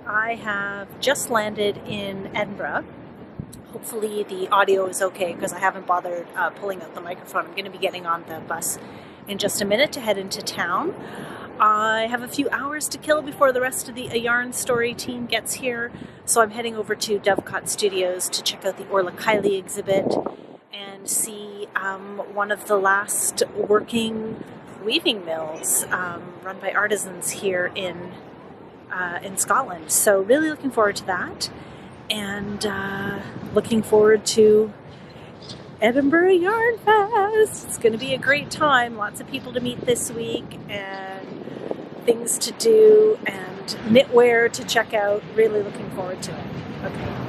I have just landed in Edinburgh. Hopefully the audio is okay because I haven't bothered pulling out the microphone. I'm going to be getting on the bus in just a minute to head into town. I have a few hours to kill before the rest of the A Yarn Story team gets here, so I'm heading over to Dovecot Studios to check out the Orla Kylie exhibit and see one of the last working weaving mills run by artisans here in Scotland. So really looking forward to that, and looking forward to Edinburgh Yarn Fest. It's going to be a great time. Lots of people to meet this week and things to do and knitwear to check out. Really looking forward to it. Okay.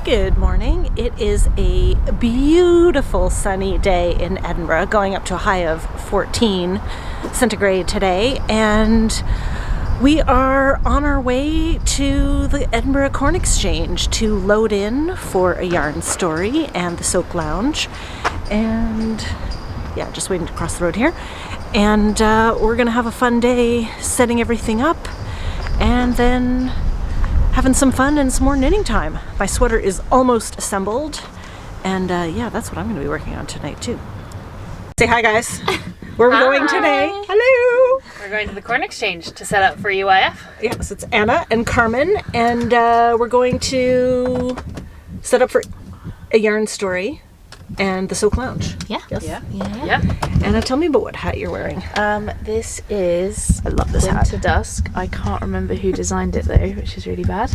Good morning. It is a beautiful sunny day in Edinburgh, going up to a high of 14 centigrade today, and we are on our way to the Edinburgh Corn Exchange to load in for a yarn story and the Soak Lounge, and yeah, just waiting to cross the road here, and we're gonna have a fun day setting everything up and then having some fun and some more knitting time. My sweater is almost assembled, and yeah, that's what I'm going to be working on tonight too. Say hi, guys. Where are we going today? Hello. We're going to the Corn Exchange to set up for UIF. Yes, it's Anna and Carmen, and we're going to set up for a yarn story and the Soak Lounge. Yeah. Yes. Yeah. Anna, tell me about what hat you're wearing. This is I love this hat. Winter Dusk. I can't remember who designed it though, which is really bad.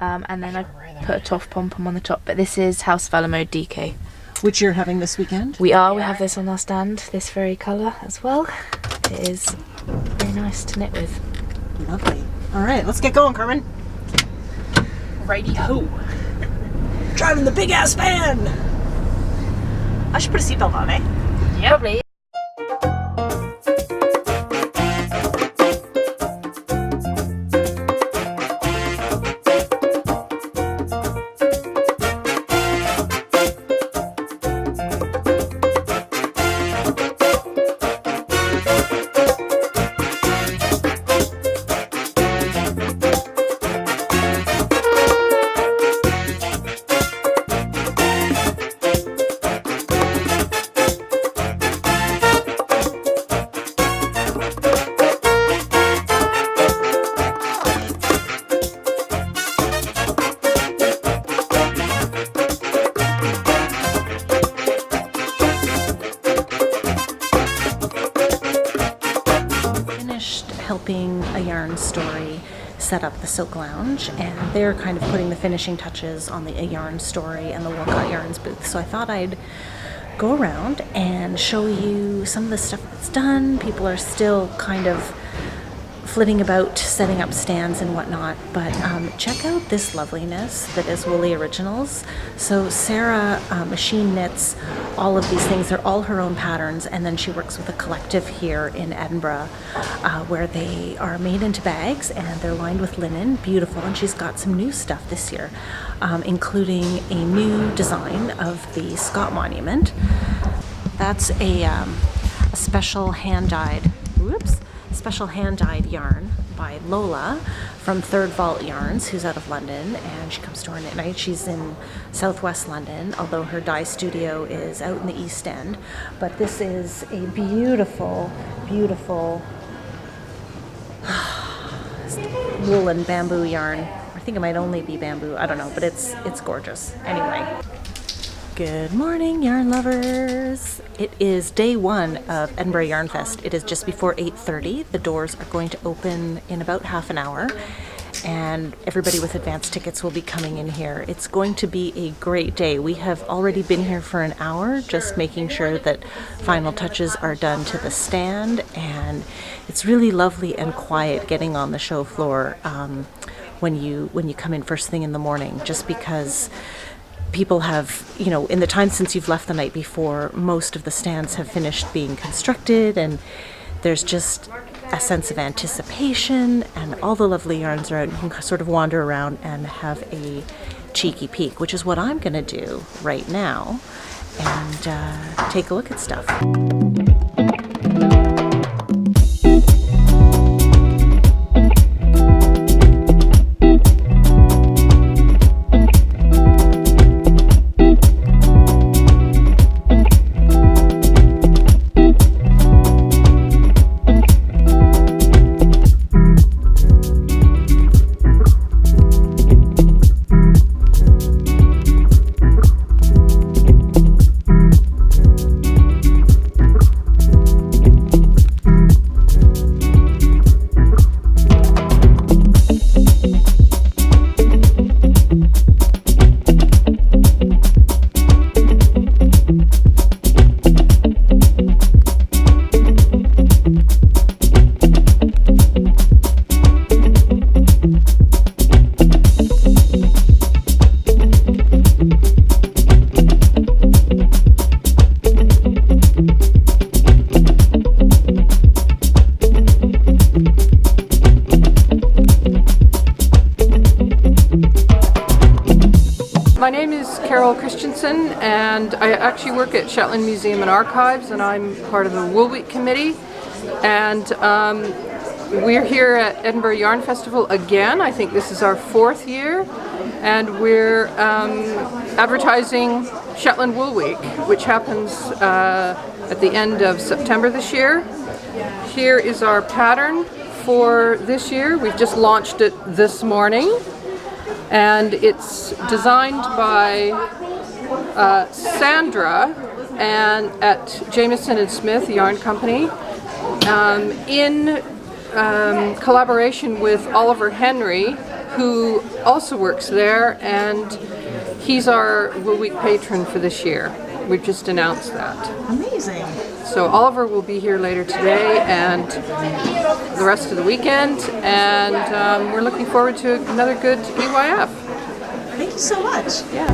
And then I put a toff pom-pom on the top, but this is House of Alamo DK. Which you're having this weekend? We have this on our stand, this very colour as well. It is very nice to knit with. Lovely. All right, let's get going, Carmen. Righty ho. Driving the big ass van. I should put a seatbelt on, eh? Yeah. Probably. helping a yarn story set up the Silk Lounge, and they're kind of putting the finishing touches on the A Yarn Story and the Walcott Yarns booth. So I thought I'd go around and show you some of the stuff that's done. People are still kind of flitting about, setting up stands and whatnot, but check out this loveliness that is Woolly Originals. So Sara machine knits all of these things. They're all her own patterns, and then she works with a collective here in Edinburgh where they are made into bags and they're lined with linen. Beautiful. And she's got some new stuff this year, including a new design of the Scott Monument. That's a special hand-dyed yarn by Lola from Third Vault Yarns, who's out of London, and she comes to our knit night. She's in southwest London, although her dye studio is out in the East End. But this is a beautiful, beautiful wool and bamboo yarn. I think it might only be bamboo, I don't know, but it's gorgeous. Anyway. Good morning, yarn lovers. It is day one of Edinburgh Yarn Fest. It is just before 8:30. The doors are going to open in about half an hour, and everybody with advance tickets will be coming in here. It's going to be a great day. We have already been here for an hour, just making sure that final touches are done to the stand, and it's really lovely and quiet getting on the show floor when you come in first thing in the morning, just because people have, in the time since you've left the night before, most of the stands have finished being constructed, and there's just a sense of anticipation, and all the lovely yarns are out. You can sort of wander around and have a cheeky peek, which is what I'm going to do right now, and take a look at stuff. And I actually work at Shetland Museum and Archives, and I'm part of the Wool Week Committee. And we're here at Edinburgh Yarn Festival again. I think this is our 4th year, and we're advertising Shetland Wool Week, which happens at the end of September this year. Here is our pattern for this year. We've just launched it this morning, and it's designed by Sandra and at Jameson and Smith Yarn Company in collaboration with Oliver Henry, who also works there, and he's our Wool Week patron for this year. We've just announced that. Amazing. So Oliver will be here later today and the rest of the weekend, and we're looking forward to another good EYF. Thank you so much. Yeah.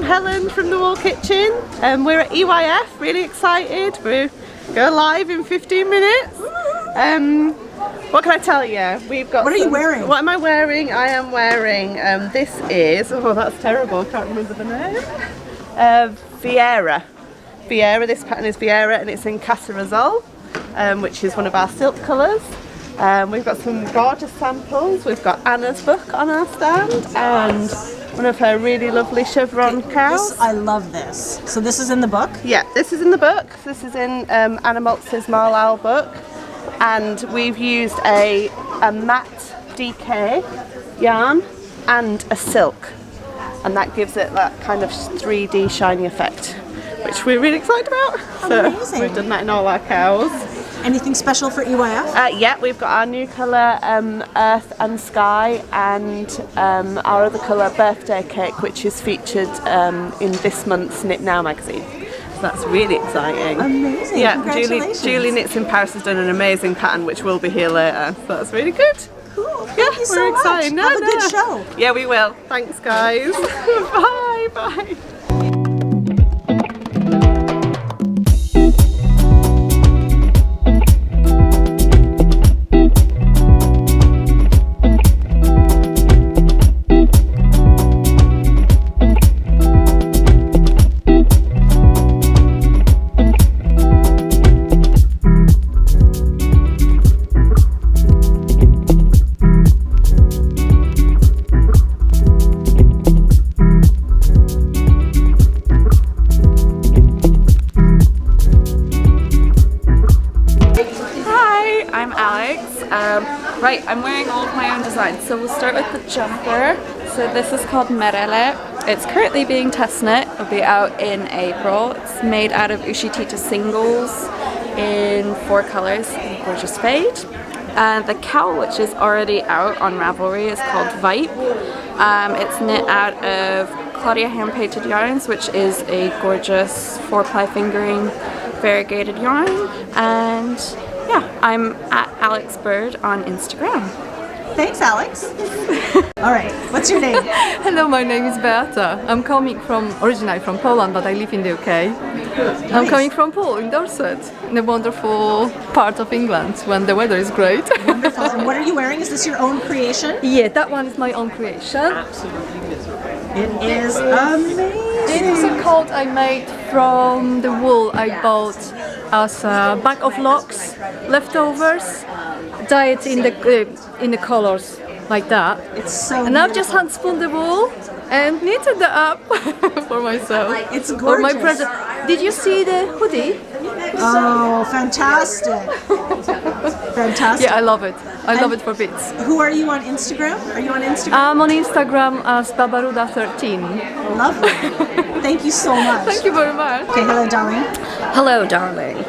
Helen from the Wool Kitchen, and we're at EYF, really excited. We're going live in 15 minutes. What can I tell you? We've got. What are you wearing? What am I wearing? I am wearing. This is. Oh, that's terrible. I can't remember the name. Vieira. Vieira. This pattern is Vieira, and it's in Caerthan, which is one of our silk colours. We've got some gorgeous samples. We've got Anna's book on our stand, and one of her really lovely chevron cows. I love this. So this is in the book? Yeah, this is in the book. This is in Anna Maltz's Marlal book. And we've used a matte DK yarn and a silk. And that gives it that kind of 3D shiny effect, which we're really excited about. Amazing. So we've done that in all our cows. Anything special for EYF? Yeah, we've got our new colour, Earth and Sky, and our other colour, Birthday Cake, which is featured in this month's Knit Now magazine. So that's really exciting. Amazing. Yeah, Congratulations. Julie Knits in Paris has done an amazing pattern, which will be here later. So that's really good. Cool. Yeah, Thank you so we're much. excited. Have a good show. Yeah, we will. Thanks, guys. Bye. Bye. Right, I'm wearing all of my own designs. So we'll start with the jumper. So this is called Merele. It's currently being test knit. It'll be out in April. It's made out of Ushitita singles in 4 colors in gorgeous fade. And the cowl, which is already out on Ravelry, is called Vipe. It's knit out of Claudia hand painted yarns, which is a gorgeous 4-ply fingering variegated yarn. And yeah, I'm at Aleks Bird on Instagram. Thanks, Aleks. All right, what's your name? Hello, my name is Berta. I'm coming originally from Poland, but I live in the UK. Nice. I'm coming from Poole in Dorset, in a wonderful part of England when the weather is great. Wonderful. And what are you wearing? Is this your own creation? Yeah, that one is my own creation. It is amazing. It is a coat I made from the wool I bought as a bag of locks, leftovers, dyed in the colors like that. It's so And I've just hand spun the wool and knitted that up for myself. It's For gorgeous. my present. Did you see the hoodie? Oh, fantastic. Fantastic. Yeah, I love it. I love it for bits. Who are you on Instagram? Are you on Instagram? I'm on Instagram as Babaruda13. Lovely. Thank you so much. Thank you very much. Okay, hello, darling. Hello, darling.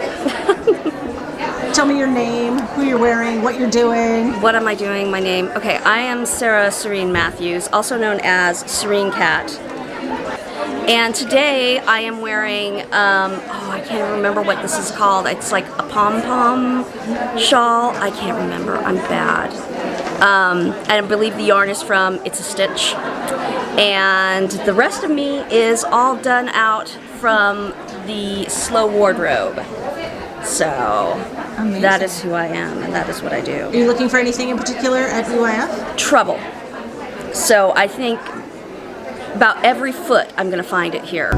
Tell me your name, who you're wearing, what you're doing. What am I doing? My name. Okay, I am Sara Serene Matthews, also known as Serene Cat. And today I am wearing, I can't remember what this is called. It's like a pom-pom shawl. I can't remember. I'm bad. And I believe the yarn is from It's a Stitch. And the rest of me is all done out from the Slow Wardrobe. So Amazing. that is who I am, and that is what I do. Are you looking for anything in particular at EYF? Trouble. So I think about every foot I'm going to find it here.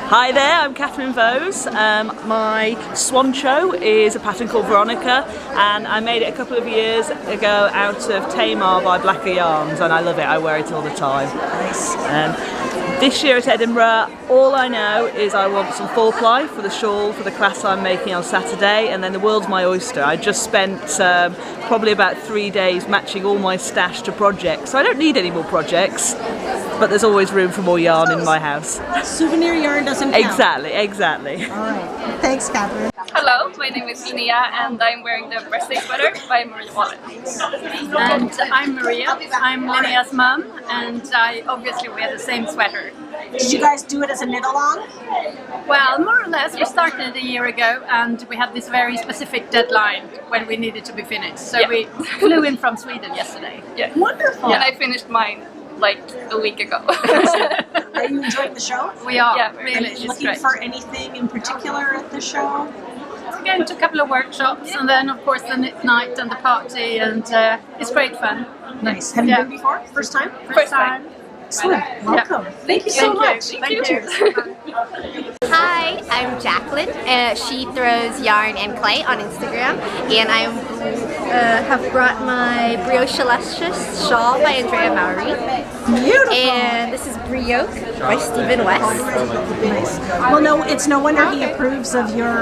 Hi there, I'm Catharyn Vose. My Swancho is a pattern called Veronica, and I made it a couple of years ago out of Tamar by Blacker Yarns, and I love it. I wear it all the time. Nice. This year at Edinburgh, all I know is I want some 4-ply for the shawl for the class I'm making on Saturday, and then the world's my oyster. I just spent probably about 3 days matching all my stash to projects, so I don't need any more projects. but there's always room for more yarn in my house. Souvenir yarn doesn't count. Exactly. All right. Thanks, Catharyn. Hello, my name is Elia and I'm wearing the birthday sweater by Maria Wallet. And I'm Maria. I'm Linea's mum, and I obviously wear the same sweater. Did you guys do it as a knit along? Well, more or less. We started a year ago, and we had this very specific deadline when we needed to be finished. So we flew in from Sweden yesterday. Yeah. Wonderful. And I finished mine like a week ago. Are you enjoying the show? We are. Yeah, Are really. you looking for anything in particular at the show? We're going to a couple of workshops, and then of course the knit night and the party, and it's great fun. Nice. Have you been before? First time? First time. Excellent. Welcome. Thank you so much. Thank you. Hi, I'm Jacqueline. She throws yarn and clay on Instagram, and I have brought my Brioche Celestious shawl by Andrea Mowry. Beautiful. And this is Brioche by Stephen West. Nice. Well, no, it's no wonder he approves of your.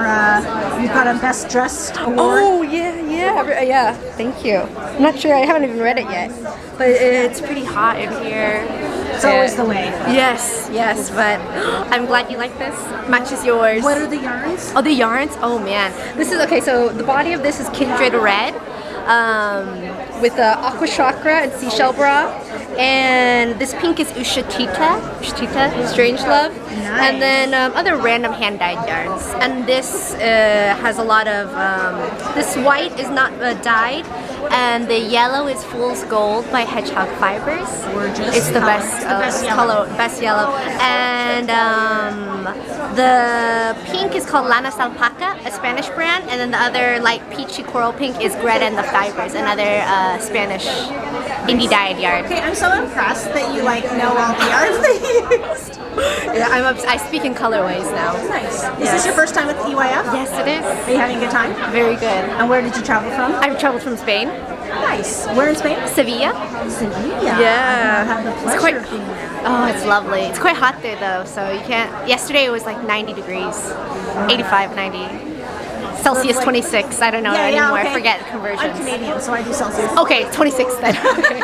You've got a best dressed award. Oh yeah. Thank you. I'm not sure. I haven't even read it yet, but it's pretty hot in here. It's always the way. Yes, but I'm glad you like this. Matches yours. What are the yarns? Oh, the yarns? Oh man. This is, okay, so the body of this is Kindred Red with Aqua Chakra and Seashell Bra. And this pink is Ushatita, Strange Love. Nice. And then other random hand-dyed yarns. And this has a lot of, this white is not dyed, and the yellow is Fool's Gold by Hedgehog Fibers. Gorgeous. It's the best, best yellow. And the pink is called Lanas Alpaca, a Spanish brand, and then the other like peachy coral pink is Greta and the Fibers, another Spanish indie dyed yarn. Okay, I'm so impressed that you like know all the yarns they used. Yeah, I speak in colorways now. Nice. Is this your first time with EYF? Yes, it is. Are you having a good time? Very good. And where did you travel from? I've traveled from Spain. Nice. Where in Spain? Sevilla. Sevilla. Yeah. I've had the pleasure It's quite, of being there. oh, it's lovely. It's quite hot there though, so you can't. Yesterday it was like 90 degrees, 85, 90. Celsius 26. I don't know anymore. Okay. I forget conversions. I'm Canadian, so I do Celsius. Okay, 26 then. Okay.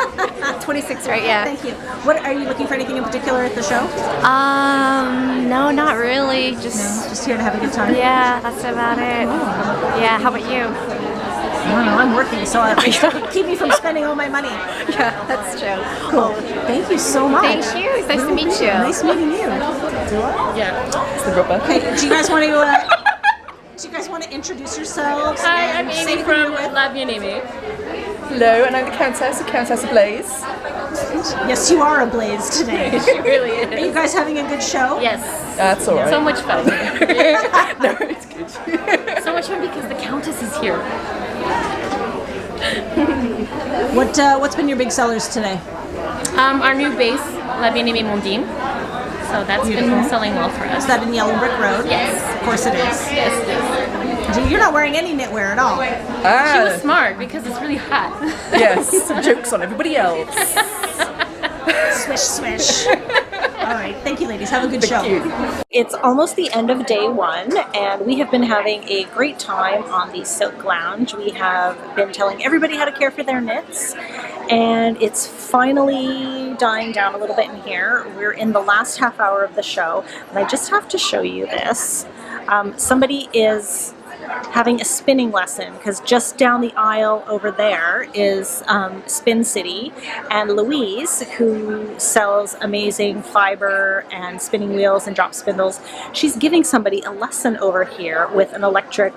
26, right? Yeah. Thank you. What are you looking for? Anything in particular at the show? No, not really. Just here to have a good time. Yeah, that's about it. Yeah. How about you? I don't know. I'm working, so keep me from spending all my money. Yeah, that's true. Cool. Thank you so much. Thank you. It's nice to meet you. Nice meeting you. Yeah. It's the rubber. Okay. Do you guys want to? Do you guys want to introduce yourselves? Hi, I'm Aimée from Aimée. Hello, and I'm the Countess of Blaze. Yes, you are ablaze today. She really is. Are you guys having a good show? Yes. That's all right. So much fun. No, it's good. So much fun because the Countess is here. What's been your big sellers today? Our new base, La Bien-Aimée Mondine. So that's been selling well for us. Is that in Yellow Brick Road? Yes. Of course it is. Yes, it is. You're not wearing any knitwear at all. She was smart because it's really hot. Yes, joke's on everybody else. Swish, swish. All right, thank you ladies, have a good show. It's almost the end of day one and we have been having a great time on the Silk Lounge. We have been telling everybody how to care for their knits and it's finally dying down a little bit in here. We're in the last half hour of the show and I just have to show you this. Somebody is having a spinning lesson because just down the aisle over there is Spin City and Louise, who sells amazing fiber and spinning wheels and drop spindles. She's giving somebody a lesson over here with an electric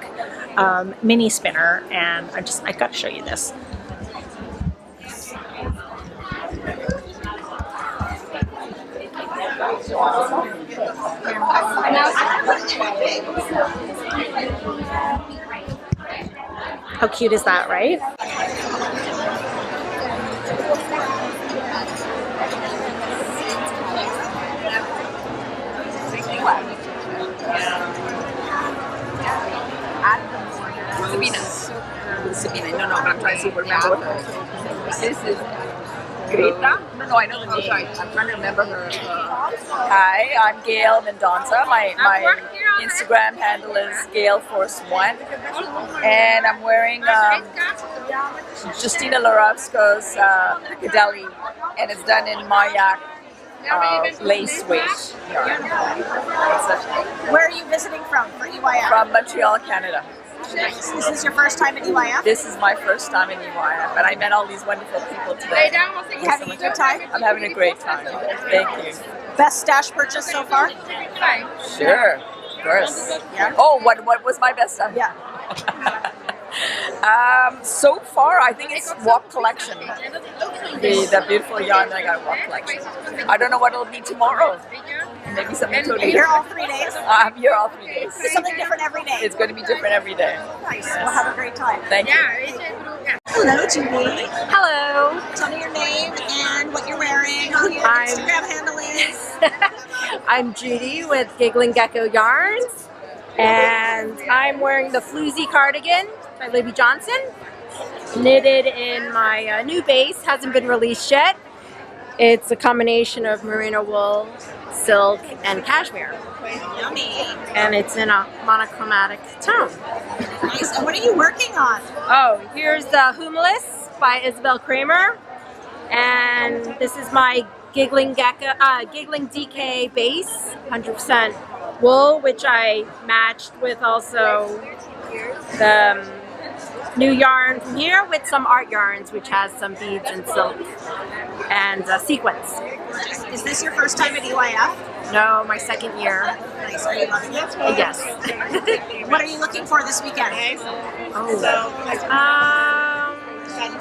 mini spinner and I got to show you this. How cute is that, right? Sabina. No, but I'm trying to remember what her. This is Berta? No, I know the name. Sorry, I'm trying to remember her. Hi, I'm Gail Mendonça. My Instagram handle is Gail41, and I'm wearing Justina Larovska's Piccadilly, and it's done in Maryak lace weight yarn. Where are you visiting from for EYF? From Montreal, Canada. Nice. Is this your first time at EYF? This is my first time in EYF, and I met all these wonderful people today. Are you having a good time? I'm having a great time. Thank you. Best stash purchase so far? Sure, of course. Yeah. Oh, what was my best time? Yeah. So far, I think it's Walk Collection. The beautiful yarn that I got at Walk Collection. I don't know what it'll be tomorrow. Maybe something totally You're different. all 3 days? I'm here all 3 days. It's something different every day. It's going to be different every day. Nice. We'll have a great time. Thank you. Hello, Judy. Hello. Tell me your name and what you're wearing, who your Instagram handle is. I'm Judy with Giggling Gecko Yarns, and I'm wearing the Floozy cardigan by Libby Johnson, knitted in my new base, hasn't been released yet. It's a combination of merino wool, silk, and cashmere. Yummy. And it's in a monochromatic tone. Nice. And what are you working on? Oh, here's the Humilis by Isabel Kramer, and this is my Giggling DK base, 100% wool, which I matched with also the new yarn from here with some art yarns, which has some beads and silk and sequins. Is this your first time at EYF? No, my second year. Nice. Are you loving it? Yes. What are you looking for this weekend?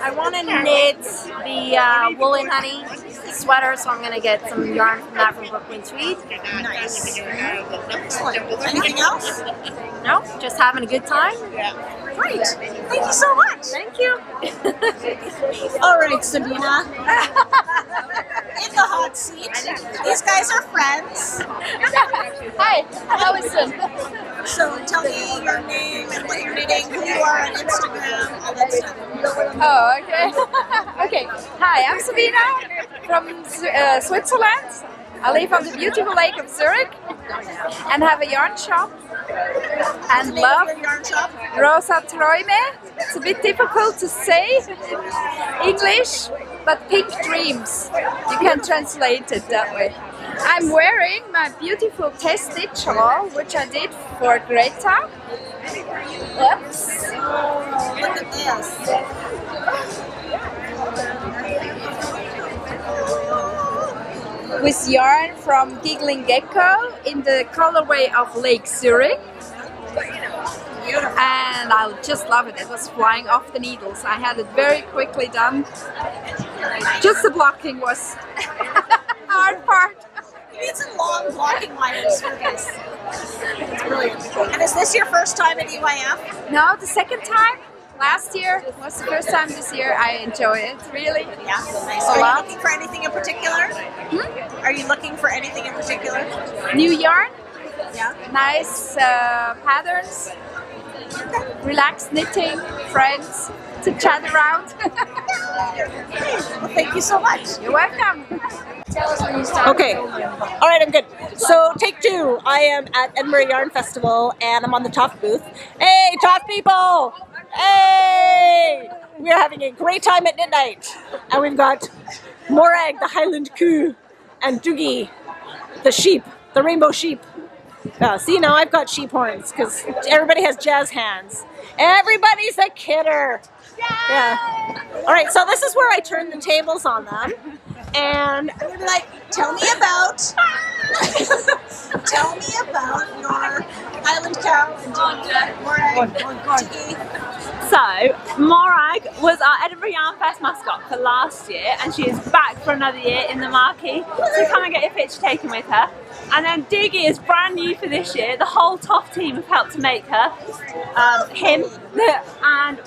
I want to knit the Woolen Honey sweater, so I'm going to get some yarn from that from Brooklyn Tweed. Nice. Excellent. Anything else? No, just having a good time. Great. Thank you so much. Thank you. All right, Sabina. In the hot seat. These guys are friends. Hi, Alison. So tell me your name and what you're knitting, who you are on Instagram, all that stuff. Oh, okay. Okay. Hi, I'm Sabina from Switzerland. I live on the beautiful lake of Zurich and have a yarn shop and love Rosa Träume. It's a bit difficult to say English, but pink dreams. You can translate it that way. I'm wearing my beautiful test stitch shawl, which I did for Greta. Oops. Look at this. With yarn from Giggling Gecko in the colorway of Lake Zurich. And I just love it. It was flying off the needles. I had it very quickly done. Just the blocking was hard part. You need some long blocking wires for this. It's brilliant. And is this your first time at EYF? No, the second time. Last year was the first time. This year I enjoy it, really. Yeah, nice. Are you looking for anything in particular? Are you looking for anything in particular? New yarn? Yeah. Nice patterns. Relaxed knitting, friends to chat around. Well, thank you so much. You're welcome. Okay. All right, I'm good. So, take two. I am at Edinburgh Yarn Festival, and I'm on the Toff booth. Hey, Toff people! Hey! We are having a great time at Knit Night. And we've got Morag, the Highland Coo, and Doogie, the sheep, the rainbow sheep. See, now I've got sheep horns, because everybody has jazz hands. Everybody's a kidder. Yeah. All right, so this is where I turn the tables on them. And I'm going to be like, tell me about your Highland cow and Morag. So, Morag was our Edinburgh Yarn Fest mascot for last year, and she is back for another year in the marquee. So come and get your picture taken with her. And then Doogie is brand new for this year. The whole Toff team have helped to make her. And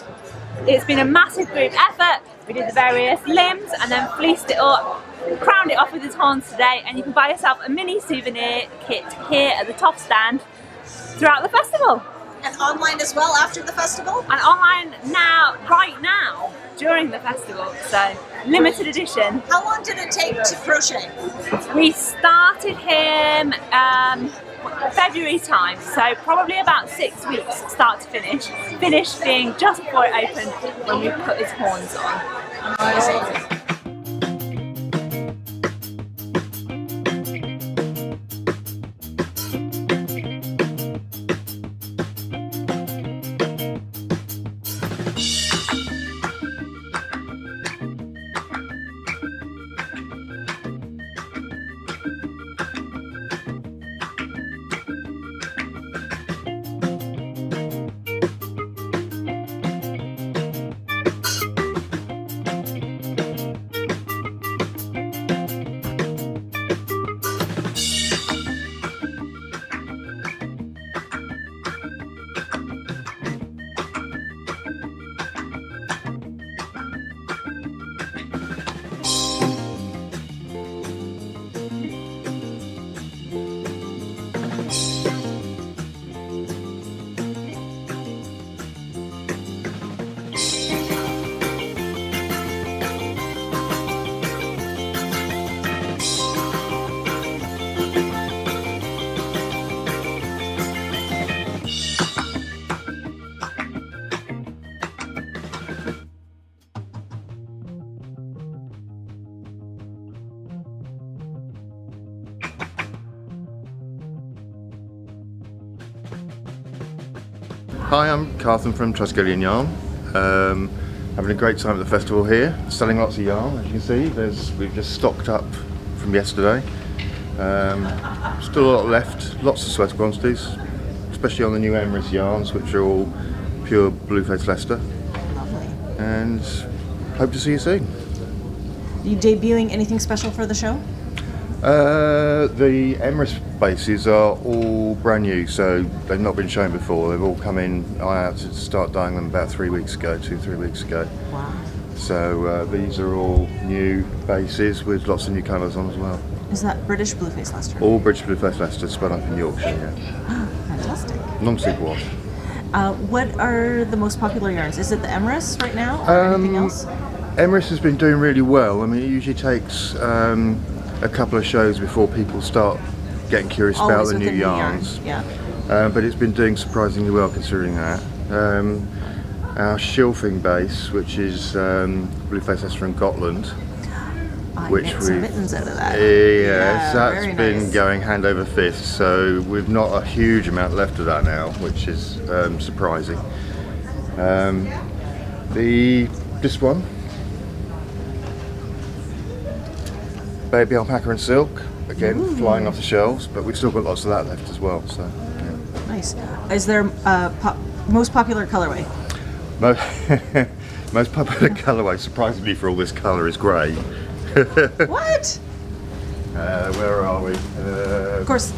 it's been a massive group effort. We did the various limbs and then fleeced it up, crowned it off with his horns today, and you can buy yourself a mini souvenir kit here at the Toff stand throughout the festival. And online as well after the festival? And online now, right now, during the festival, so limited edition. How long did it take to crochet? We started him February time, so probably about 6 weeks start to finish. Finish being just before it opened when we put his horns on. Hi, I'm Caerthan from Truscallion Yarn. Having a great time at the festival here, selling lots of yarn. As you can see, we've just stocked up from yesterday. Still a lot left, lots of sweater quantities, especially on the new Emrys yarns, which are all pure blue-faced Leicester. Lovely. And hope to see you soon. Are you debuting anything special for the show? The Emrys bases are all brand new, so they've not been shown before. They've all come in. I had to start dyeing them about 3 weeks ago, 2-3 weeks ago. Wow. So these are all new bases with lots of new colours on as well. Is that British Blueface Leicester? All British Blueface Leicester, spun up in Yorkshire, yeah. Fantastic. Non-superwash. What are the most popular yarns? Is it the Emrys right now, or anything else? Emrys has been doing really well. I mean, it usually takes a couple of shows before people start getting curious about the new yarns. Yeah. But it's been doing surprisingly well considering that. Our Shilfing base, which is Blueface Leicester and Gotland, which knit some mittens out of that. Yes, that's very been nice. going hand over fist. So we've not a huge amount left of that now, which is surprising. This one, Baby Alpaca and Silk, again flying off the shelves, but we've still got lots of that left as well. So yeah. Nice. Is there most popular colorway? Most popular colourway, surprisingly for all this colour, is grey. What? Where are we? Of course.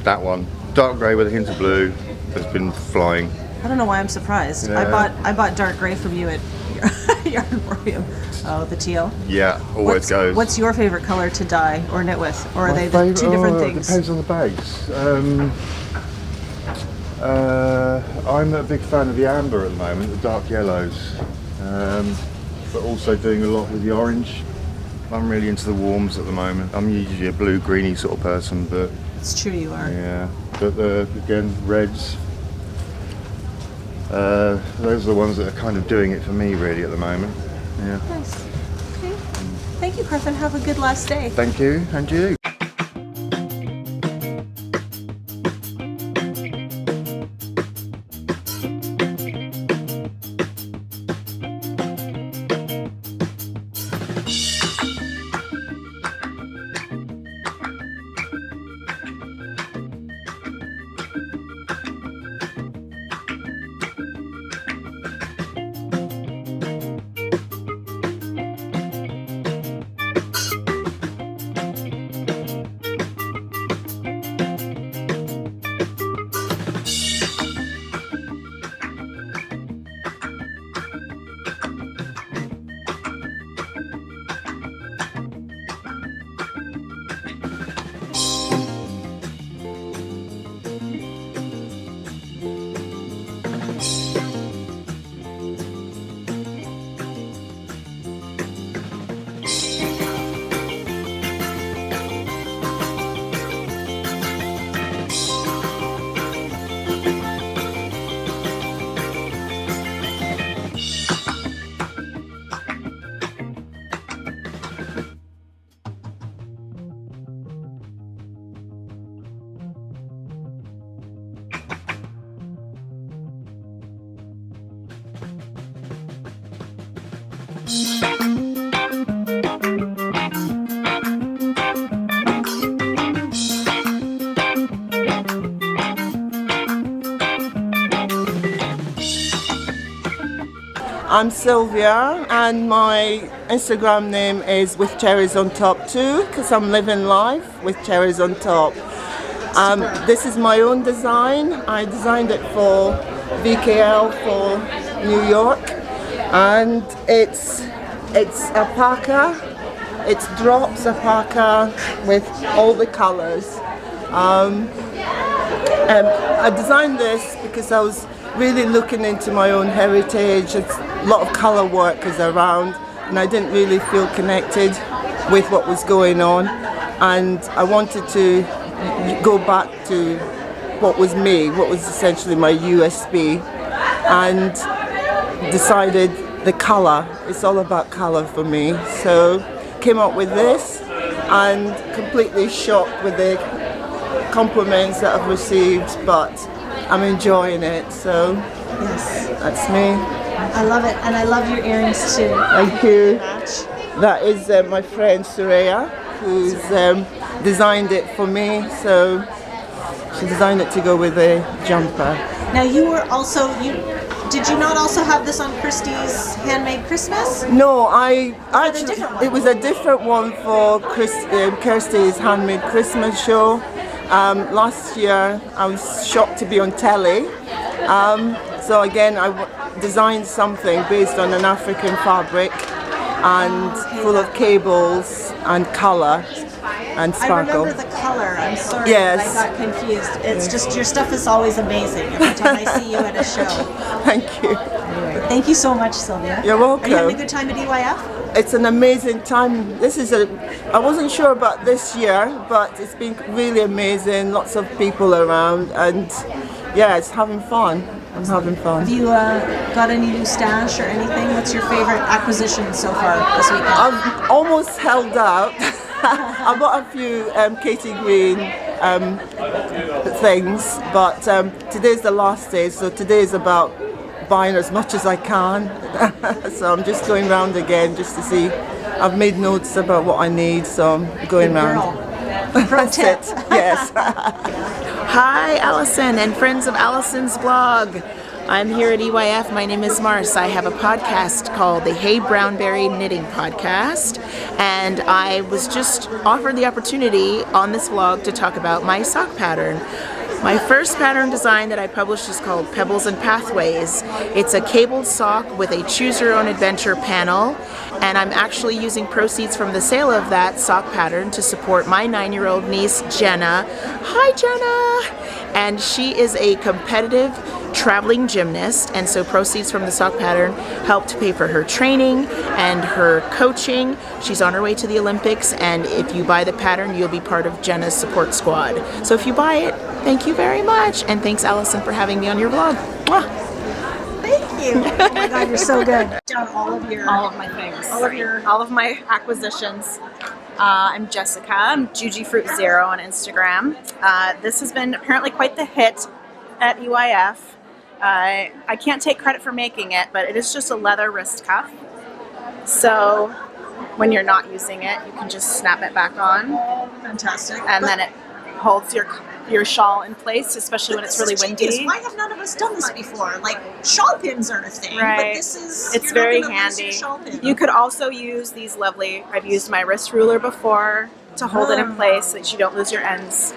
That one, dark grey with a hint of blue, has been flying. I don't know why I'm surprised. Yeah. I bought dark grey from you at Yarn Emporium. Oh, the teal. Yeah, always goes. What's your favorite color to dye or knit with, or are they the two different things? It depends on the base. I'm a big fan of the amber at the moment, the dark yellows, but also doing a lot with the orange. I'm really into the warms at the moment. I'm usually a blue greeny sort of person, but it's true you are. Yeah, but again, reds. Those are the ones that are kind of doing it for me really at the moment. Yeah. Nice. Okay. Thank you, Carmen. Have a good last day. Thank you, and you. I'm Sylvia and my Instagram name is with cherries on top too, because I'm living life with cherries on top. This is my own design. I designed it for VKL for New York, and it's alpaca. It's drops alpaca with all the colors. I designed this because I was really looking into my own heritage. It's a lot of color work is around, and I didn't really feel connected with what was going on, and I wanted to go back to what was me, what was essentially my USP, and decided the color. It's all about color for me. So came up with this, and completely shocked with the compliments that I've received, but I'm enjoying it. So yes, that's me. I love it, and I love your earrings too. Thank you. That is my friend Sara, who's designed it for me. So she designed it to go with a jumper. Now you were also did you not also have this on Christie's Handmade Christmas? No, it was a different one for Kirsty's Handmade Christmas show. Last year I was shocked to be on telly. So again, I designed something based on an African fabric and full of cables and colour and sparkle. I remember the color. I'm sorry, yes. I got confused. It's just your stuff is always amazing every time I see you at a show. Thank you. Anyway, thank you so much, Sylvia. You're welcome. Are you having a good time at EYF? It's an amazing time. I wasn't sure about this year, but it's been really amazing. Lots of people around, and yeah, it's having fun. I'm having fun. Have you got any new stash or anything? What's your favorite acquisition so far this weekend? I've almost held out. I bought a few Katie Green things, but today's the last day, so today is about buying as much as I can. So I'm just going round again just to see. I've made notes about what I need, so I'm going round. That's it. Yes. Hi, Allison and friends of Allison's blog. I'm here at EYF. My name is Marce. I have a podcast called the Hey Brownberry Knitting Podcast, and I was just offered the opportunity on this vlog to talk about my sock pattern. My first pattern design that I published is called Pebbles and Pathways. It's a cabled sock with a choose your own adventure panel, and I'm actually using proceeds from the sale of that sock pattern to support my 9-year-old niece, Jenna. Hi, Jenna! And she is a competitive traveling gymnast, and so proceeds from the sock pattern help to pay for her training and her coaching. She's on her way to the Olympics, and if you buy the pattern, you'll be part of Jenna's support squad. So if you buy it, thank you very much, and thanks, Allison, for having me on your vlog. Mwah. Thank you. Oh my God, you're so good. Done all of my things. All of my acquisitions. I'm Jessica. I'm Judy Fruit Zero on Instagram. This has been apparently quite the hit at EYF. I can't take credit for making it, but it is just a leather wrist cuff. So when you're not using it, you can just snap it back on. Fantastic. And then it holds your shawl in place, especially when it's really windy. Why have none of us done this before? Like, shawl pins aren't a thing, Right. but this is, It's you're very not gonna lose your handy. shawl pin. You could also use these lovely, I've used my wrist ruler before to hold it in place so that you don't lose your ends.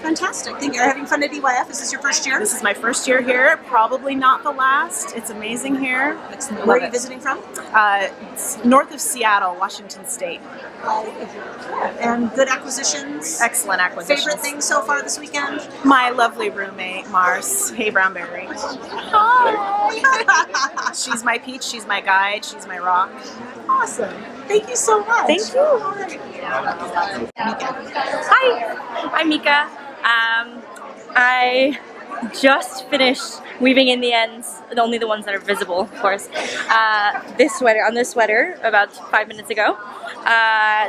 Fantastic. Thank you. Are you having fun at EYF? Is this your first year? This is my first year here, probably not the last. It's amazing here. Excellent. Where are you visiting from? It's north of Seattle, Washington State. And good acquisitions? Excellent acquisitions. Favorite thing so far this weekend? My lovely roommate, Marce. Hey, Brownberry. Hi. She's my peach, she's my guide, she's my rock. Awesome. Thank you so much. Thank you. Hi, I'm Mieka. I just finished weaving in the ends, only the ones that are visible, of course. This sweater about 5 minutes ago.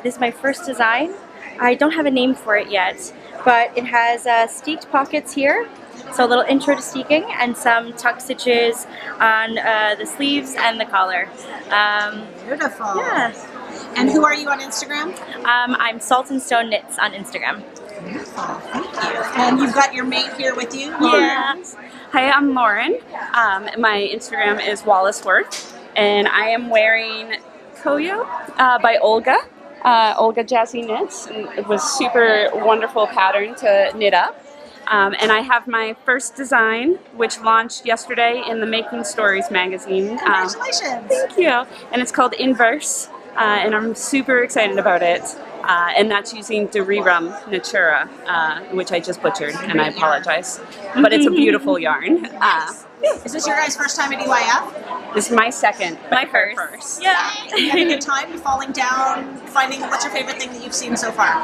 This is my first design. I don't have a name for it yet, but it has steeked pockets here. So a little intro to steeking and some tuck stitches on the sleeves and the collar. Beautiful. Yeah. And who are you on Instagram? I'm Salt and Stone Knits on Instagram. Beautiful. Thank you. And you've got your mate here with you? Yeah. Hi, I'm Lauren. My Instagram is Wallaceworth, and I am wearing Qiviut by Olga. Olga Jazzy Knits. And it was super wonderful pattern to knit up. And I have my first design, which launched yesterday in the Making Stories magazine. Congratulations! Thank you. And it's called Inverse, and I'm super excited about it. And that's using Derirum Natura, which I just butchered, and I apologize. But it's a beautiful yarn. Is this your guys' first time at EYF? This is my second. My first. Yeah. You having a good time? You falling down? Finding what's your favorite thing that you've seen so far?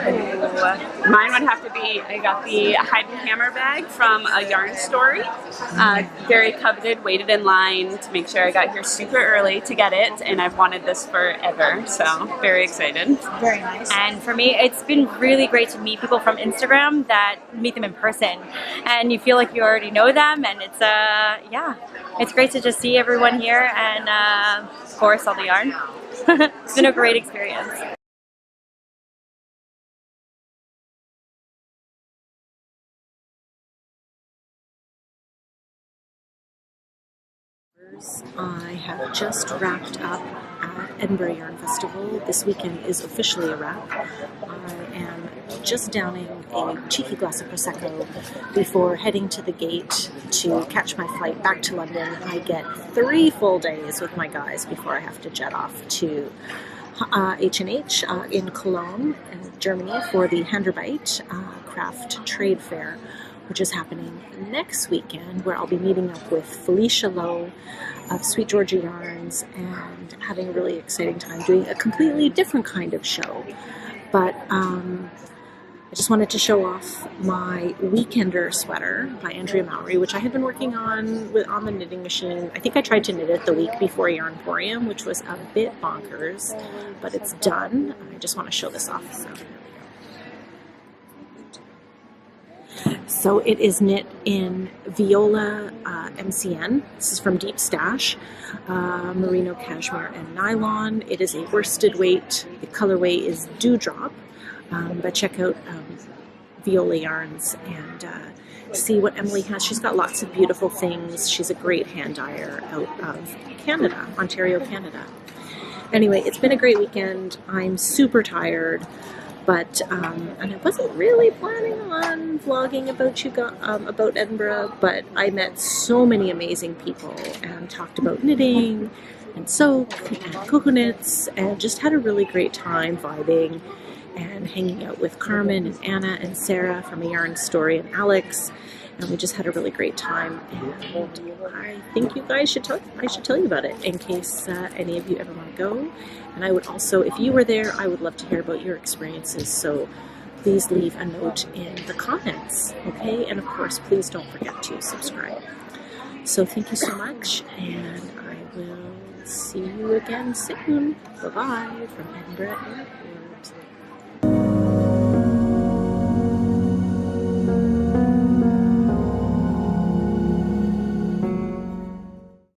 Ooh, mine would have to be, I got the hide and hammer bag from A Yarn Story. Very coveted, waited in line to make sure I got here super early to get it, and I've wanted this forever, so very excited. Very nice. And for me, it's been really great to meet people from Instagram that meet them in person, and you feel like you already know them, and it's yeah, it's great to just see everyone here, and of course all the yarn. It's been a great experience. I have just wrapped up at Edinburgh Yarn Festival. This weekend is officially a wrap. I am just downing a cheeky glass of Prosecco before heading to the gate to catch my flight back to London. I get 3 full days with my guys before I have to jet off to H&H in Cologne, Germany, for the Handarbeit craft trade fair, which is happening next weekend, where I'll be meeting up with Felicia Lowe of Sweet Georgia Yarns and having a really exciting time doing a completely different kind of show. But I just wanted to show off my Weekender sweater by Andrea Mowry, which I have been working on the knitting machine. I think I tried to knit it the week before Yarnporium, which was a bit bonkers, but it's done. I just want to show this off. So it is knit in Viola MCN. This is from Deep Stash, merino, cashmere, and nylon. It is a worsted weight. The colorway is Dewdrop. But check out Viola Yarns and see what Emily has. She's got lots of beautiful things. She's a great hand dyer out of Canada, Ontario, Canada. Anyway, it's been a great weekend. I'm super tired. But and I wasn't really planning on vlogging about Edinburgh, but I met so many amazing people and talked about knitting and soap and coconuts and just had a really great time vibing and hanging out with Carmen and Anna and Sara from A Yarn Story and Aleks, and we just had a really great time. And I think you guys should I should tell you about it in case any of you ever want to go. And I would also, if you were there, I would love to hear about your experiences, so please leave a note in the comments, okay? And of course, please don't forget to subscribe. So thank you so much, and I will see you again soon. Bye-bye from Edinburgh.